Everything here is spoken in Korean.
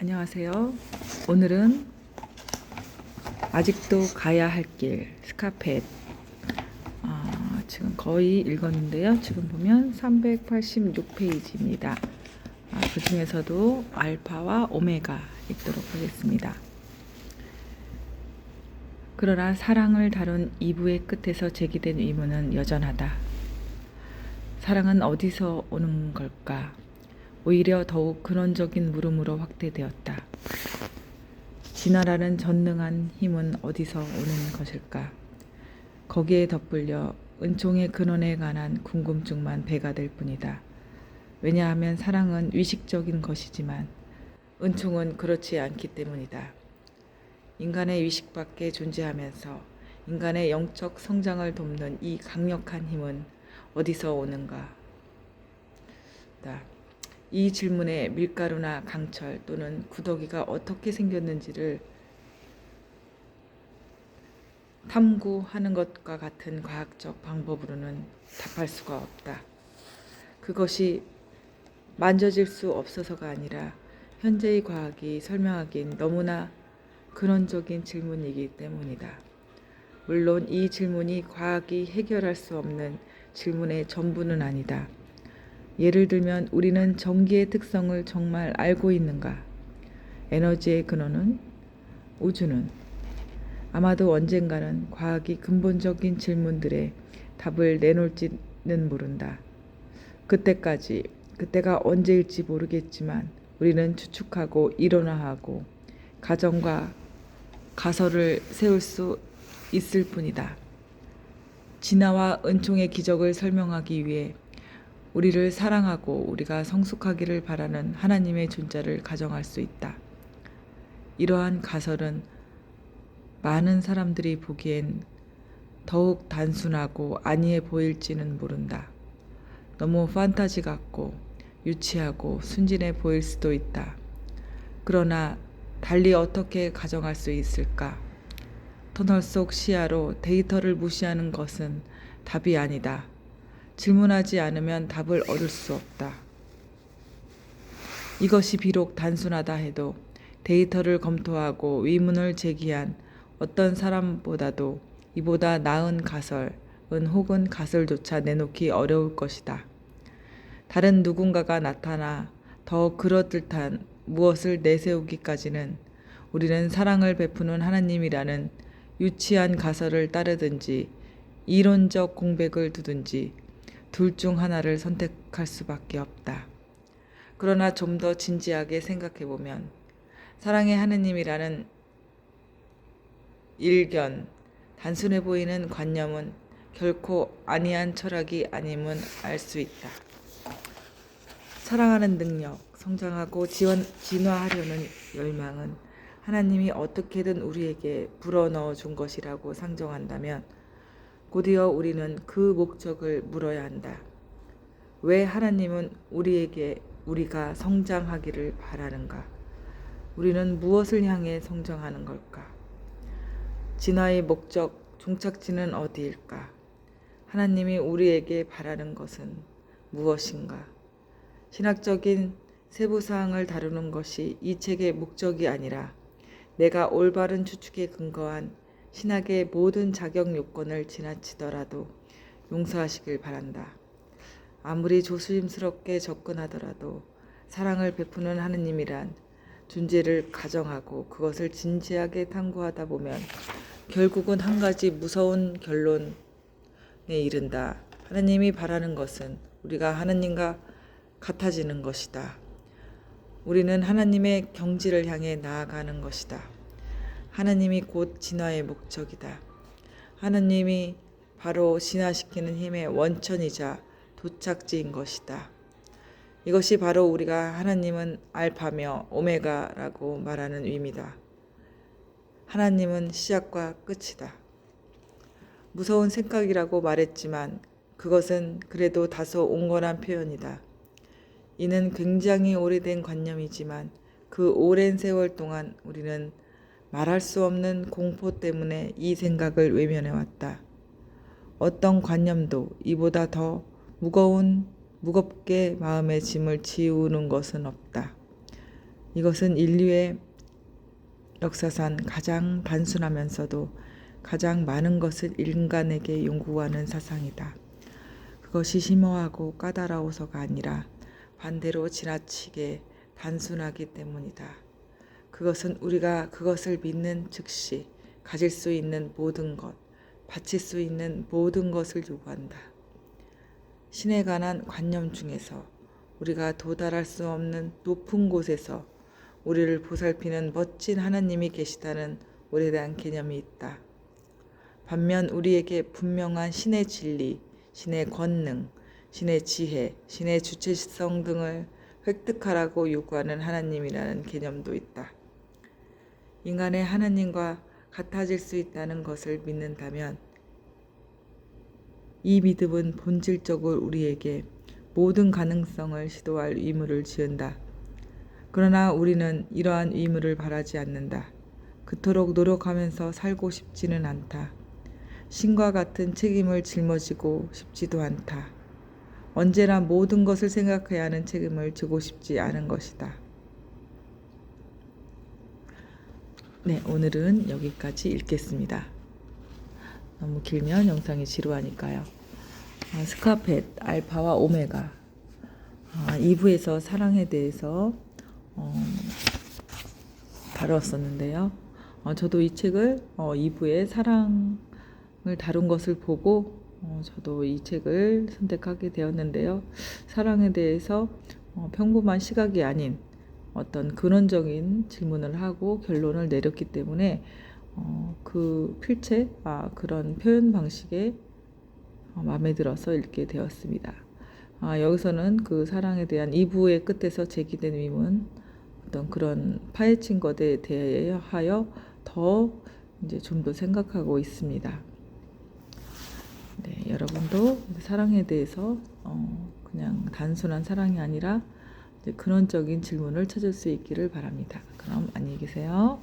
안녕하세요. 오늘은 아직도 가야 할 길 스카펫 지금 거의 읽었는데요. 지금 보면 386페이지입니다. 그 중에서도 알파와 오메가 읽도록 하겠습니다. 그러나 사랑을 다룬 2부의 끝에서 제기된 의문은 여전하다. 사랑은 어디서 오는 걸까? 오히려 더욱 근원적인 물음으로 확대되었다. 진화라는 전능한 힘은 어디서 오는 것일까? 거기에 덧불려 은총의 근원에 관한 궁금증만 배가 될 뿐이다. 왜냐하면 사랑은 위식적인 것이지만 은총은 그렇지 않기 때문이다. 인간의 위식 밖에 존재하면서 인간의 영적 성장을 돕는 이 강력한 힘은 어디서 오는가? 이 질문에 밀가루나 강철 또는 구더기가 어떻게 생겼는지를 탐구하는 것과 같은 과학적 방법으로는 답할 수가 없다. 그것이 만져질 수 없어서가 아니라 현재의 과학이 설명하기엔 너무나 근원적인 질문이기 때문이다. 물론 이 질문이 과학이 해결할 수 없는 질문의 전부는 아니다. 예를 들면 우리는 전기의 특성을 정말 알고 있는가? 에너지의 근원은? 우주는? 아마도 언젠가는 과학이 근본적인 질문들의 답을 내놓을지는 모른다. 그때가 언제일지 모르겠지만 우리는 추측하고 이론화하고 가정과 가설을 세울 수 있을 뿐이다. 진화와 은총의 기적을 설명하기 위해 우리를 사랑하고 우리가 성숙하기를 바라는 하나님의 존재를 가정할 수 있다. 이러한 가설은 많은 사람들이 보기엔 더욱 단순하고 안이해 보일지는 모른다. 너무 판타지 같고 유치하고 순진해 보일 수도 있다. 그러나 달리 어떻게 가정할 수 있을까? 터널 속 시야로 데이터를 무시하는 것은 답이 아니다. 질문하지 않으면 답을 얻을 수 없다. 이것이 비록 단순하다 해도 데이터를 검토하고 의문을 제기한 어떤 사람보다도 이보다 나은 가설은 혹은 가설조차 내놓기 어려울 것이다. 다른 누군가가 나타나 더 그럴듯한 무엇을 내세우기까지는 우리는 사랑을 베푸는 하나님이라는 유치한 가설을 따르든지 이론적 공백을 두든지 둘 중 하나를 선택할 수밖에 없다. 그러나 좀 더 진지하게 생각해보면 사랑의 하느님이라는 일견, 단순해 보이는 관념은 결코 아니한 철학이 아님은 알 수 있다. 사랑하는 능력, 성장하고 진화하려는 열망은 하나님이 어떻게든 우리에게 불어넣어 준 것이라고 상정한다면 곧이어 우리는 그 목적을 물어야 한다. 왜 하나님은 우리가 성장하기를 바라는가? 우리는 무엇을 향해 성장하는 걸까? 진화의 목적, 종착지는 어디일까? 하나님이 우리에게 바라는 것은 무엇인가? 신학적인 세부사항을 다루는 것이 이 책의 목적이 아니라 내가 올바른 추측에 근거한 신학의 모든 자격 요건을 지나치더라도 용서하시길 바란다. 아무리 조심스럽게 접근하더라도 사랑을 베푸는 하느님이란 존재를 가정하고 그것을 진지하게 탐구하다 보면 결국은 한 가지 무서운 결론에 이른다. 하느님이 바라는 것은 우리가 하느님과 같아지는 것이다. 우리는 하나님의 경지를 향해 나아가는 것이다. 하나님이 곧 진화의 목적이다. 하나님이 바로 진화시키는 힘의 원천이자 도착지인 것이다. 이것이 바로 우리가 하나님은 알파며 오메가라고 말하는 의미다. 하나님은 시작과 끝이다. 무서운 생각이라고 말했지만 그것은 그래도 다소 온건한 표현이다. 이는 굉장히 오래된 관념이지만 그 오랜 세월 동안 우리는 말할 수 없는 공포 때문에 이 생각을 외면해왔다. 어떤 관념도 이보다 더 무겁게 마음의 짐을 지우는 것은 없다. 이것은 인류의 역사상 가장 단순하면서도 가장 많은 것을 인간에게 요구하는 사상이다. 그것이 심오하고 까다로워서가 아니라 반대로 지나치게 단순하기 때문이다. 그것은 우리가 그것을 믿는 즉시 가질 수 있는 모든 것, 바칠 수 있는 모든 것을 요구한다. 신에 관한 관념 중에서 우리가 도달할 수 없는 높은 곳에서 우리를 보살피는 멋진 하나님이 계시다는 오래된 개념이 있다. 반면 우리에게 분명한 신의 진리, 신의 권능, 신의 지혜, 신의 주체성 등을 획득하라고 요구하는 하나님이라는 개념도 있다. 인간의 하나님과 같아질 수 있다는 것을 믿는다면 이 믿음은 본질적으로 우리에게 모든 가능성을 시도할 의무를 지은다. 그러나 우리는 이러한 의무를 바라지 않는다. 그토록 노력하면서 살고 싶지는 않다. 신과 같은 책임을 짊어지고 싶지도 않다. 언제나 모든 것을 생각해야 하는 책임을 지고 싶지 않은 것이다. 네, 오늘은 여기까지 읽겠습니다. 너무 길면 영상이 지루하니까요. 스카펫, 알파와 오메가 2부에서 사랑에 대해서 다뤘었는데요. 저도 이 책을 2부에 사랑을 다룬 것을 보고 저도 이 책을 선택하게 되었는데요. 사랑에 대해서 평범한 시각이 아닌 어떤 근원적인 질문을 하고 결론을 내렸기 때문에 그 필체, 그런 표현 방식에 마음에 들어서 읽게 되었습니다. 여기서는 그 사랑에 대한 2부의 끝에서 제기된 의문, 어떤 그런 파헤친 것에 대하여 더 이제 좀 더 생각하고 있습니다. 네, 여러분도 사랑에 대해서 그냥 단순한 사랑이 아니라 이제 근원적인 질문을 찾을 수 있기를 바랍니다. 그럼 안녕히 계세요.